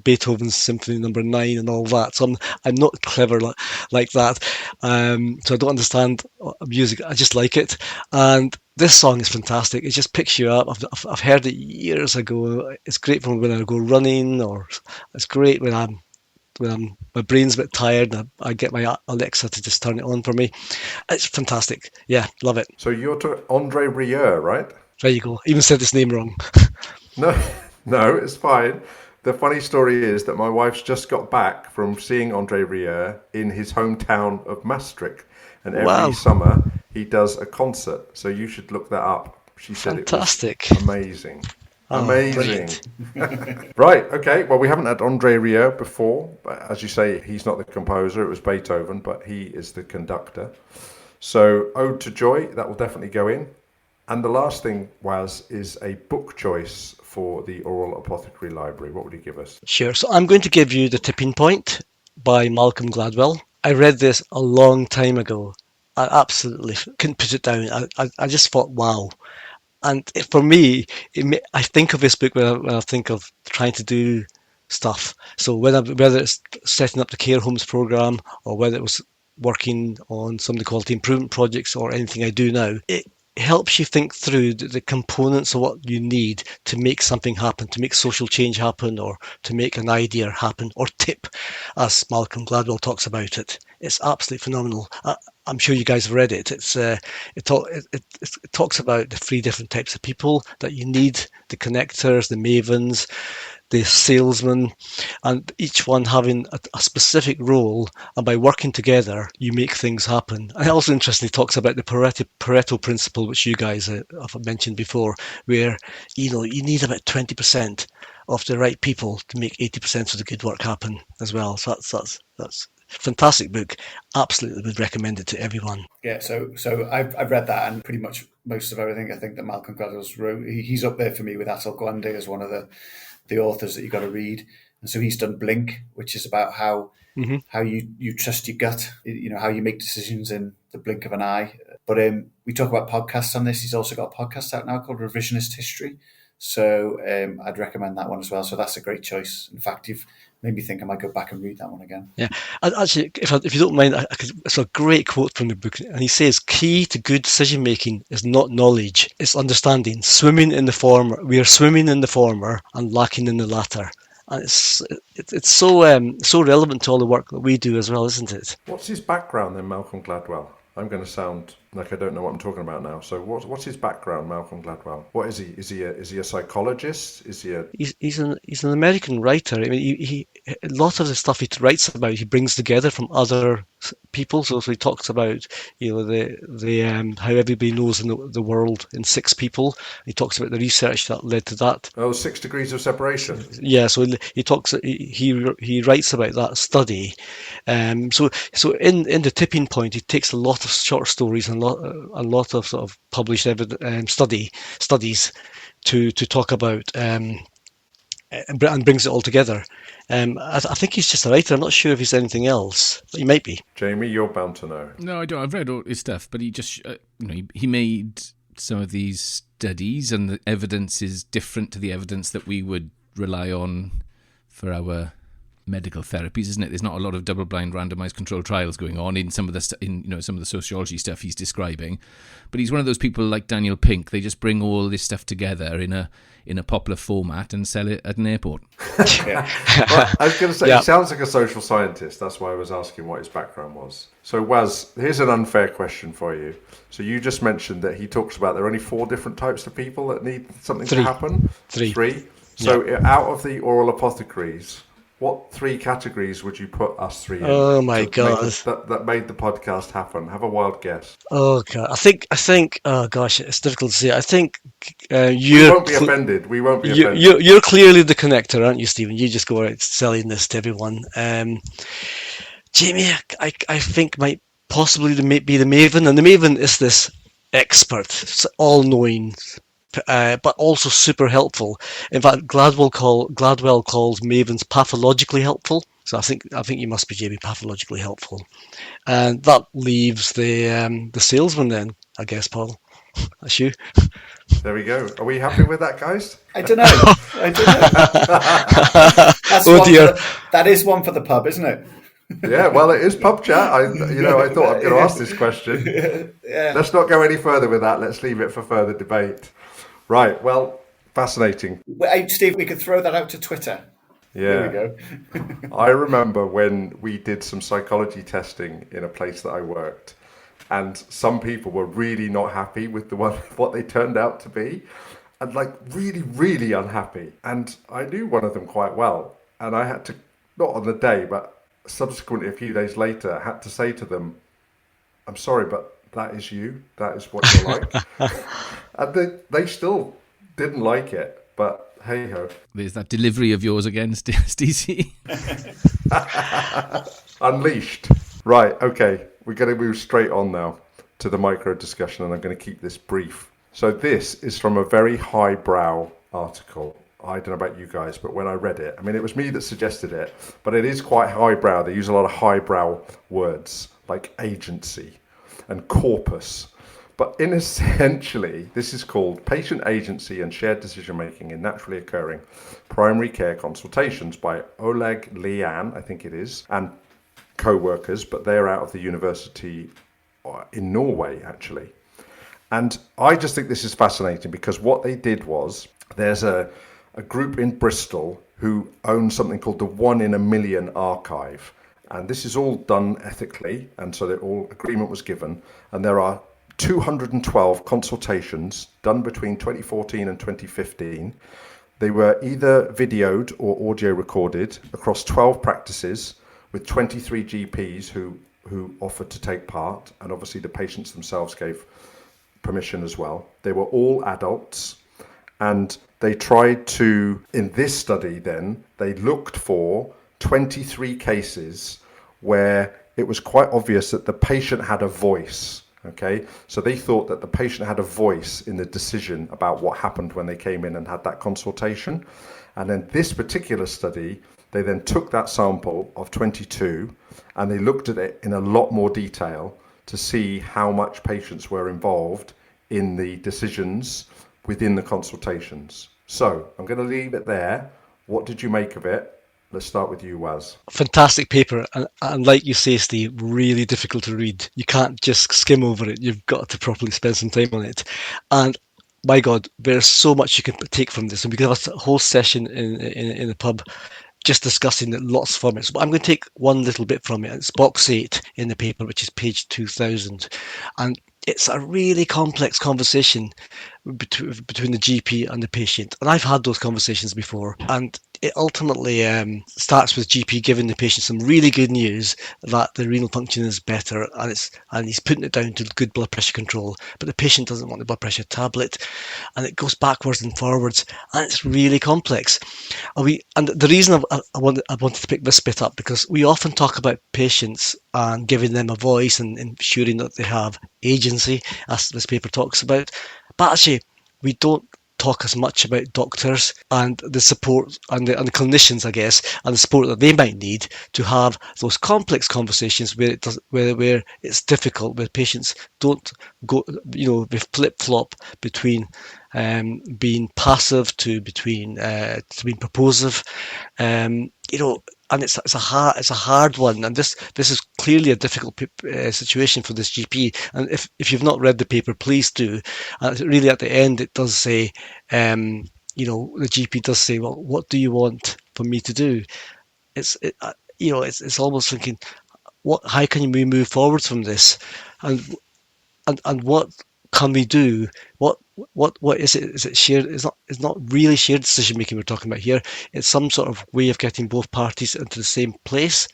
E: Beethoven's Symphony No. 9 and all that. So I'm not clever like that. So I don't understand music. I just like it, and this song is fantastic. It just picks you up. I've heard it years ago. It's great for when I go running, or it's great when my brain's a bit tired, and I get my Alexa to just turn it on for me. It's fantastic. Yeah, love it.
C: So you're to Andre Rieu, right?
E: There you go. Even said his name wrong.
C: No, it's fine. The funny story is that my wife's just got back from seeing Andre Rieu in his hometown of Maastricht. And every summer he does a concert. So you should look that up. She said
E: fantastic.
C: It was amazing. Amazing. Right, okay. Well, we haven't had Andre Rieu before. But as you say, he's not the composer. It was Beethoven, but he is the conductor. So Ode to Joy, that will definitely go in. And the last thing is a book choice for the Aural Apothecary Library. What would you give us?
E: Sure. So I'm going to give you The Tipping Point by Malcolm Gladwell. I read this a long time ago. I absolutely couldn't put it down. I just thought, wow. And for me, I think of this book when I think of trying to do stuff. So whether it's setting up the care homes program, or whether it was working on some of the quality improvement projects, or anything I do now, it helps you think through the components of what you need to make something happen, to make social change happen, or to make an idea happen, or tip, as Malcolm Gladwell talks about it. It's absolutely phenomenal. I'm sure you guys have read it. It talks about the 3 different types of people that you need: the connectors, the mavens, the salesmen, and each one having a specific role, and by working together you make things happen. And it also interestingly talks about the Pareto principle, which you guys have mentioned before, where you need about 20% of the right people to make 80% of the good work happen as well. So that's fantastic book. Absolutely would recommend it to everyone.
D: Yeah, so I've read that, and pretty much most of everything I think that Malcolm Gladwell's wrote, he's up there for me with Atul Gawande as one of the authors that you got to read. And so he's done Blink, which is about how you trust your gut, how you make decisions in the blink of an eye. But we talk about podcasts on this. He's also got a podcast out now called Revisionist History. So I'd recommend that one as well. So that's a great choice. In fact, you've made me think I might go back and read that one again.
E: Yeah, actually, if you don't mind, it's a great quote from the book, and he says, "Key to good decision making is not knowledge; it's understanding. Swimming in the former, we are swimming in the former and lacking in the latter." And it's so relevant to all the work that we do as well, isn't it?
C: What's his background then, Malcolm Gladwell? I'm going to sound like I don't know what I'm talking about now. So what's his background, Malcolm Gladwell? What is he? Is he a psychologist? Is he a...
E: He's an American writer. I mean, he a lot of the stuff he writes about, he brings together from other people. So he talks about, the how everybody knows the world in 6 people. He talks about the research that led to that.
C: Oh, 6 degrees of separation.
E: Yeah, so he writes about that study. So in the tipping point, he takes a lot of short stories and a lot of sort of published studies to talk about and brings it all together. I think he's just a writer. I'm not sure if he's anything else, but he might be.
C: Jamie, you're bound to know.
B: No, I don't. I've read all his stuff, but he just, he made some of these studies, and the evidence is different to the evidence that we would rely on for our medical therapies, isn't it? There's not a lot of double-blind, randomized controlled trials going on in some of the some of the sociology stuff he's describing. But he's one of those people like Daniel Pink. They just bring all this stuff together in a popular format and sell it at an airport.
C: Yeah. Well, I was going to say, He sounds like a social scientist. That's why I was asking what his background was. So, Waz, here's an unfair question for you. So you just mentioned that he talks about there are only 4 different types of people that need something to happen. 3. So out of the Aural Apothecaries, what 3 categories would you put us 3 in?
E: Oh my God!
C: That made the podcast happen. Have a wild guess.
E: Oh God! I think. Oh gosh, it's difficult to say. I think
C: we won't be offended. We won't be offended.
E: You're clearly the connector, aren't you, Stephen? You just go out selling this to everyone. Jamie, I think might possibly be the Maven, and the Maven is this expert, all-knowing, but also super helpful. In fact, Gladwell calls Mavens pathologically helpful. So I think you must be, Jamie, pathologically helpful, and that leaves the salesman then, I guess, Paul. That's you.
C: There we go. Are we happy with that, guys?
D: I don't know. That's
E: dear.
D: That is one for the pub, isn't it?
C: Yeah, well, it is pub chat. I thought I'm going to ask this question.
D: Yeah.
C: Let's not go any further with that. Let's leave it for further debate. Right. Well, fascinating.
D: Hey, Steve, we could throw that out to Twitter.
C: Yeah.
D: There we
C: go. I remember when we did some psychology testing in a place that I worked, and some people were really not happy with what they turned out to be, and like really, really unhappy. And I knew one of them quite well, and I had to, not on the day, but subsequently a few days later, had to say to them, "I'm sorry, but that is you. That is what you're like." And they still didn't like it, but hey ho.
B: There's that delivery of yours again, Stacey.
C: Unleashed. Right, okay. We're going to move straight on now to the micro discussion, and I'm going to keep this brief. So this is from a very highbrow article. I don't know about you guys, but when I read it, I mean, it was me that suggested it, but it is quite highbrow. They use a lot of highbrow words like agency and corpus. But essentially, this is called Patient Agency and Shared Decision-Making in Naturally Occurring Primary Care Consultations by Oleg Lian, I think it is, and co-workers, but they're out of the university in Norway, actually. And I just think this is fascinating because what they did was, there's a group in Bristol who own something called the 1 in a Million Archive. And this is all done ethically, and so that all agreement was given. And there are 212 consultations done between 2014 and 2015. They were either videoed or audio recorded across 12 practices with 23 GPs who offered to take part, and obviously the patients themselves gave permission as well. They were all adults, and they tried to, in this study then, they looked for 23 cases where it was quite obvious that the patient had a voice. Okay, so they thought that the patient had a voice in the decision about what happened when they came in and had that consultation. And then this particular study, they then took that sample of 22 and they looked at it in a lot more detail to see how much patients were involved in the decisions within the consultations. So I'm going to leave it there. What did you make of it? Let's start with you, Waz.
E: Fantastic paper, and like you say, Steve, really difficult to read. You can't just skim over it. You've got to properly spend some time on it. And my God, there's so much you can take from this, and we could have a whole session in the pub just discussing lots of formats. But I'm going to take one little bit from it. It's box 8 in the paper, which is page 2000, and it's a really complex conversation between the GP and the patient. And I've had those conversations before, and it ultimately starts with GP giving the patient some really good news that the renal function is better, and he's putting it down to good blood pressure control, but the patient doesn't want the blood pressure tablet, and it goes backwards and forwards, and it's really complex. And the reason I wanted to pick this bit up, because we often talk about patients and giving them a voice and ensuring that they have agency, as this paper talks about, but actually we don't talk as much about doctors and the support and the clinicians, I guess, and the support that they might need to have those complex conversations where it's difficult, where patients don't go, they flip-flop between being passive to being proposive, and it's a hard one, and this is clearly a difficult situation for this GP. And if you've not read the paper, please do. Really, at the end, it does say, the GP does say, well, what do you want for me to do? It's almost thinking, how can we move forward from this, and what can we do? What is it? Is it shared? It's not really shared decision making we're talking about here. It's some sort of way of getting both parties into the same place,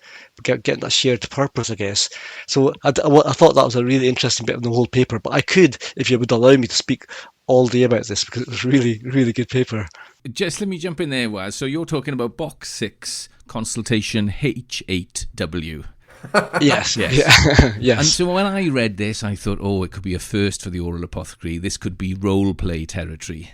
E: getting that shared purpose, I guess. So I thought that was a really interesting bit of the whole paper. But I could, if you would allow me, to speak all day about this, because it was really, really good paper.
B: Just let me jump in there, Waz. So you're talking about box 6, consultation H8W.
E: Yes.
B: Yes.
E: Yeah. Yes.
B: And so when I read this, I thought, it could be a first for the Aural Apothecary. This could be role-play territory.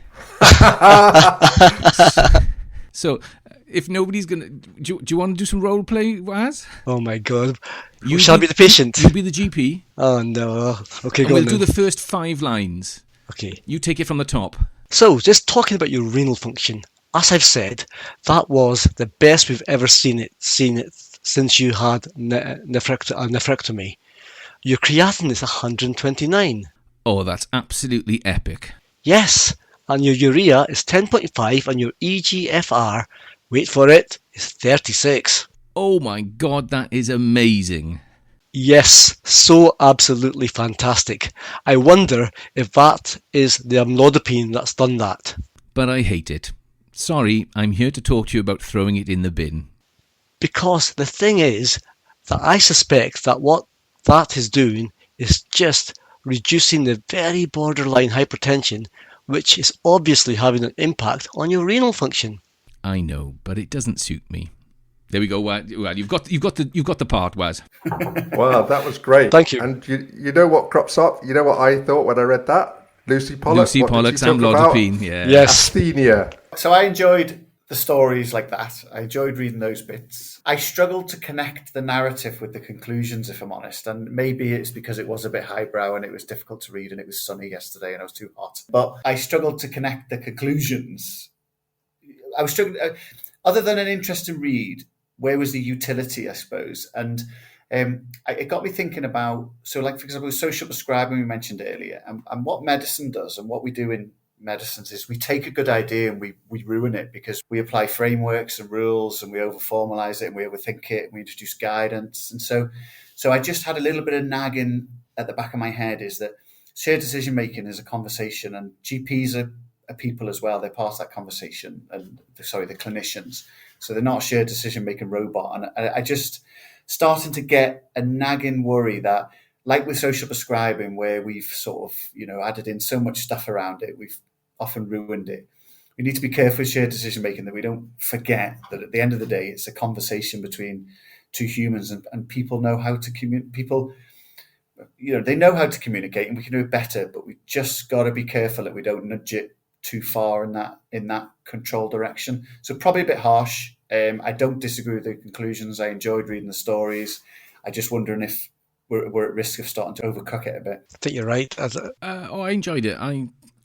B: So if nobody's going to... Do you want to do some role-play, Waz?
E: Oh, my God. You shall be the patient.
B: You be the GP.
E: Oh, no. Okay, go on.
B: We'll do the first 5 lines.
E: Okay.
B: You take it from the top.
E: So, just talking about your renal function. As I've said, that was the best we've ever seen it since you had nephrectomy. Your creatinine is 129.
B: Oh, that's absolutely epic.
E: Yes, and your urea is 10.5 and your EGFR, wait for it, is 36.
B: Oh my God, that is amazing.
E: Yes, so absolutely fantastic. I wonder if that is the amlodipine that's done that.
B: But I hate it. Sorry, I'm here to talk to you about throwing it in the bin.
E: Because the thing is that I suspect that what that is doing is just reducing the very borderline hypertension, which is obviously having an impact on your renal function.
B: I know, but it doesn't suit me. There we go. Well, you've got the part, Waz.
C: Wow, that was great.
E: Thank you.
C: And you know what crops up? You know what I thought when I read that? Lucy Pollock.
B: Lucy Pollock's amlodipine. Yeah.
E: Yes.
C: Asthenia.
D: So I enjoyed the stories like that. I enjoyed reading those bits. I struggled to connect the narrative with the conclusions, if I'm honest. And maybe it's because it was a bit highbrow and it was difficult to read and it was sunny yesterday and it was too hot. But I struggled to connect the conclusions. I was struggling. Other than an interesting read, where was the utility, I suppose? And it got me thinking about, so like, for example, social prescribing, we mentioned earlier, and what medicine does and what we do in medicines is we take a good idea and we ruin it because we apply frameworks and rules and we over-formalize it and we overthink it and we introduce guidance. And so I just had a little bit of nagging at the back of my head is that shared decision-making is a conversation, and GPs are people as well. They're part of that conversation, and the clinicians. So they're not a shared decision-making robot. And I just starting to get a nagging worry that, like with social prescribing, where we've sort of, added in so much stuff around it, we've often ruined it. We need to be careful with shared decision-making, that we don't forget that at the end of the day, it's a conversation between two humans, and people know how to communicate. People, they know how to communicate, and we can do it better, but we just got to be careful that we don't nudge it too far in that control direction. So probably a bit harsh. I don't disagree with the conclusions. I enjoyed reading the stories. I just wondering if we're at risk of starting to overcook it a bit.
E: I think you're right.
B: I enjoyed it.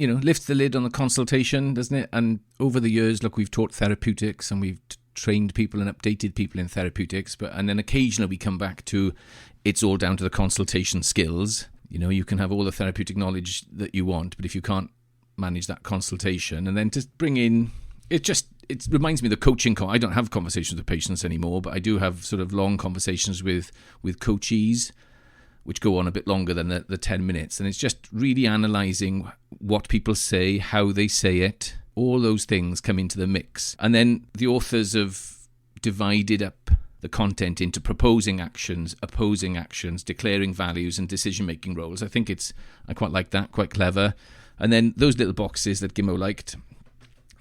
B: lifts the lid on the consultation, doesn't it? And over the years, look, we've taught therapeutics and we've trained people and updated people in therapeutics, and then occasionally we come back to it's all down to the consultation skills. You can have all the therapeutic knowledge that you want, but if you can't manage that consultation, and then to bring in, it reminds me of the coaching. I don't have conversations with patients anymore, but I do have sort of long conversations with coachees, which go on a bit longer than the 10 minutes. And it's just really analysing what people say, how they say it. All those things come into the mix. And then the authors have divided up the content into proposing actions, opposing actions, declaring values, and decision-making roles. I quite like that, quite clever. And then those little boxes that Gimmo liked,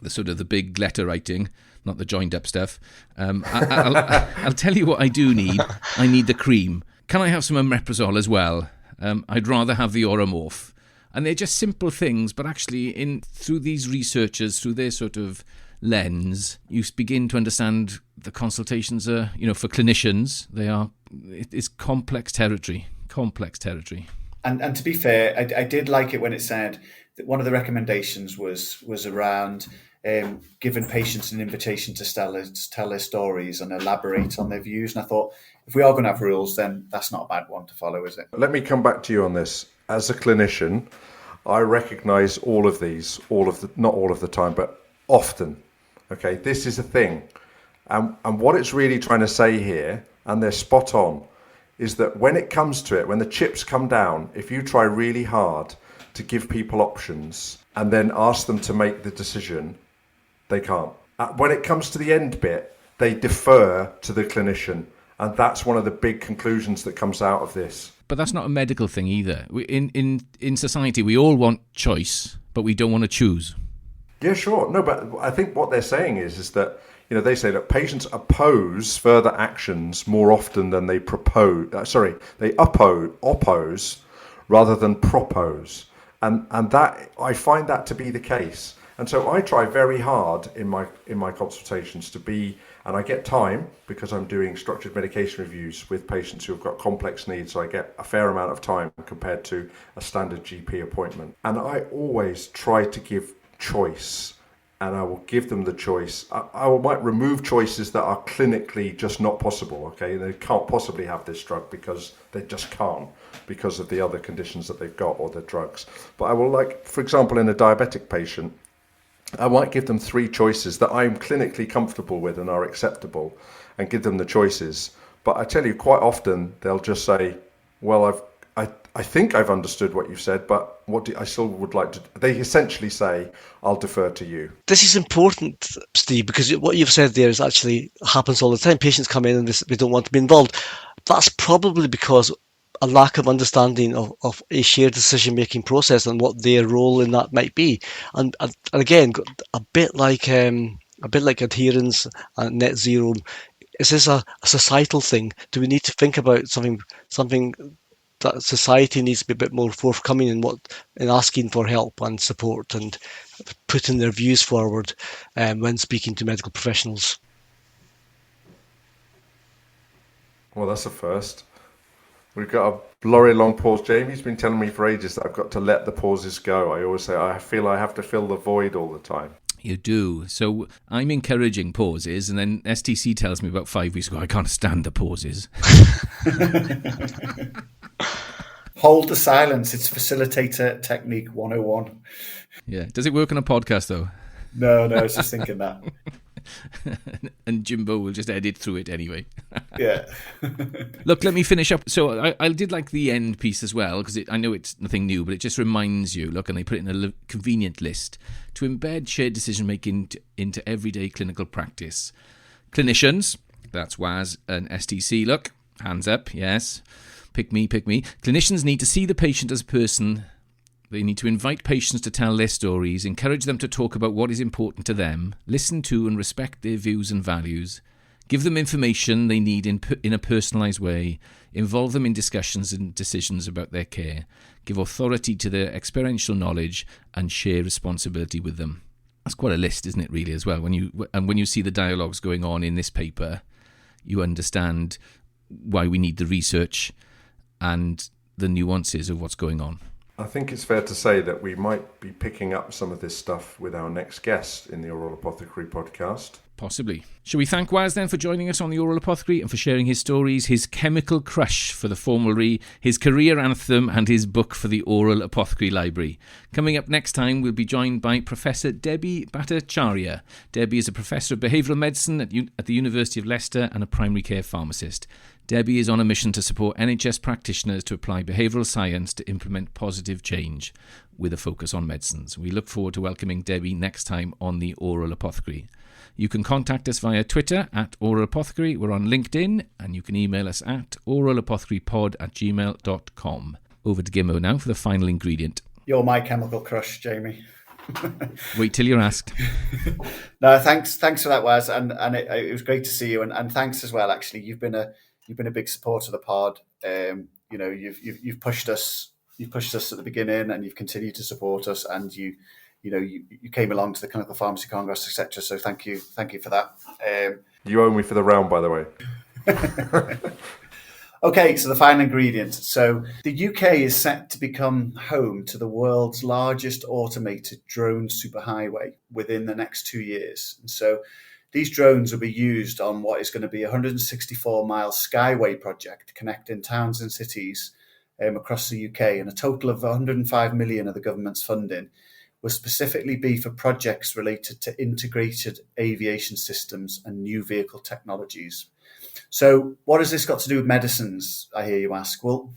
B: the sort of the big letter writing, not the joined-up stuff. I'll tell you what I do need. I need the cream. Can I have some omeprazole as well? I'd rather have the Oromorph. And they're just simple things, but actually through these researchers, through their sort of lens, you begin to understand the consultations are, for clinicians, it's complex territory.
D: And to be fair, I did like it when it said that one of the recommendations was around giving patients an invitation to tell their stories and elaborate on their views. And I thought, if we are going to have rules, then that's not a bad one to follow, is it?
C: Let me come back to you on this. As a clinician, I recognise all of these, not all of the time, but often. Okay, this is a thing. And what it's really trying to say here, and they're spot on, is that when it comes to it, when the chips come down, if you try really hard to give people options and then ask them to make the decision, they can't. When it comes to the end bit, they defer to the clinician. And that's one of the big conclusions that comes out of this.
B: But that's not a medical thing either. In society, we all want choice, but we don't want to choose.
C: Yeah, sure. No, but I think what they're saying is that, they say that patients oppose further actions more often than they they oppose rather than propose. And that, I find that to be the case. And so I try very hard in my consultations to be, and I get time because I'm doing structured medication reviews with patients who've got complex needs, so I get a fair amount of time compared to a standard GP appointment. And I always try to give choice, and I will give them the choice. I might remove choices that are clinically just not possible, okay? They can't possibly have this drug because they just can't, because of the other conditions that they've got or the drugs. But I will, for example, in a diabetic patient, I might give them 3 choices that I'm clinically comfortable with and are acceptable, and give them the choices. But I tell you, quite often they'll just say, well, I think I've understood what you've said, but I still would like to. They essentially say, I'll defer to you.
E: This is important, Steve, because what you've said there is actually happens all the time. Patients come in and they don't want to be involved. That's probably because a lack of understanding of a shared decision-making process and what their role in that might be. And again, a bit like adherence and net zero, is this a societal thing? Do we need to think about something that society needs to be a bit more forthcoming in asking for help and support and putting their views forward when speaking to medical professionals?
C: Well, that's a first. We've got a very long pause. Jamie's been telling me for ages that I've got to let the pauses go. I always say I feel I have to fill the void all the time.
B: You do. So I'm encouraging pauses, and then STC tells me about 5 weeks ago, I can't stand the pauses.
D: Hold the silence. It's facilitator technique 101.
B: Yeah. Does it work on a podcast, though?
D: No, I was just thinking that.
B: And Jimbo will just edit through it anyway.
D: Yeah.
B: Look, let me finish up. So I did like the end piece as well, because I know it's nothing new, but it just reminds you, look, and they put it in a convenient list, to embed shared decision-making into everyday clinical practice. Clinicians, that's WAS and STC, look, hands up, yes. Pick me. Clinicians need to see the patient as a person. They need to invite patients to tell their stories, encourage them to talk about what is important to them, listen to and respect their views and values, give them information they need in a personalised way, involve them in discussions and decisions about their care, give authority to their experiential knowledge, and share responsibility with them. That's quite a list, isn't it, really, as well? When you see the dialogues going on in this paper, you understand why we need the research and the nuances of what's going on.
C: I think it's fair to say that we might be picking up some of this stuff with our next guest in the Aural Apothecary podcast.
B: Possibly. Shall we thank Waz then for joining us on the Aural Apothecary and for sharing his stories, his chemical crush for the formulary, his career anthem and his book for the Aural Apothecary Library. Coming up next time, we'll be joined by Professor Debbie Bhattacharya. Debbie is a Professor of Behavioural Medicine at the University of Leicester and a primary care pharmacist. Debbie is on a mission to support NHS practitioners to apply behavioural science to implement positive change with a focus on medicines. We look forward to welcoming Debbie next time on the Aural Apothecary. You can contact us via Twitter at Aural Apothecary. We're on LinkedIn, and you can email us at auralapothecarypod@gmail.com. Over to Gimmo now for the final ingredient.
D: You're my chemical crush, Jamie.
B: Wait till you're asked.
D: No, thanks for that, Waz, and it was great to see you, and thanks as well. Actually, you've been a big supporter of the pod. You've pushed us at the beginning, and you've continued to support us, and you came along to the Clinical Pharmacy Congress, etc. So thank you for that.
C: You owe me for the round, by the way.
D: Okay, so the final ingredient. So the UK is set to become home to the world's largest automated drone superhighway within the next 2 years. And so these drones will be used on what is going to be a 164-mile skyway project connecting towns and cities across the UK, and a total of 105 million of the government's funding will specifically be for projects related to integrated aviation systems and new vehicle technologies. So what has this got to do with medicines, I hear you ask? Well,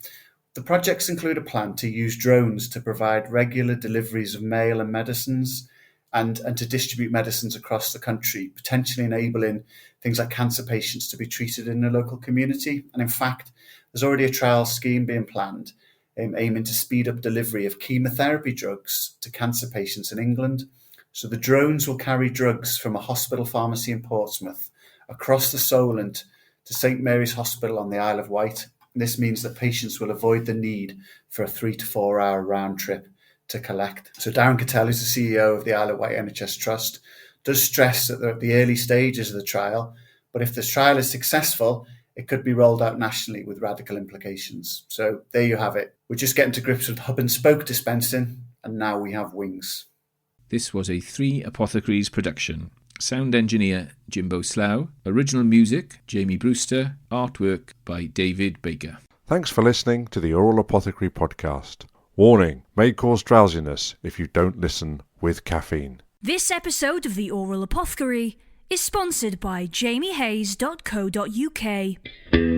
D: the projects include a plan to use drones to provide regular deliveries of mail and medicines, and to distribute medicines across the country, potentially enabling things like cancer patients to be treated in the local community. And in fact, there's already a trial scheme being planned aiming to speed up delivery of chemotherapy drugs to cancer patients in England. So the drones will carry drugs from a hospital pharmacy in Portsmouth across the Solent to St Mary's Hospital on the Isle of Wight. And this means that patients will avoid the need for a 3 to 4 hour round trip to collect. So Darren Cattell, who's the CEO of the Isle of Wight NHS Trust, does stress that they're at the early stages of the trial, but if this trial is successful, it could be rolled out nationally with radical implications. So there you have it. We're just getting to grips with hub and spoke dispensing, and now we have wings.
B: This was a 3 Apothecaries production. Sound engineer Jimbo Slough. Original music Jamie Brewster. Artwork by David Baker.
C: Thanks for listening to the Aural Apothecary podcast. Warning, may cause drowsiness if you don't listen with caffeine.
F: This episode of the Aural Apothecary is sponsored by jamiehayes.co.uk.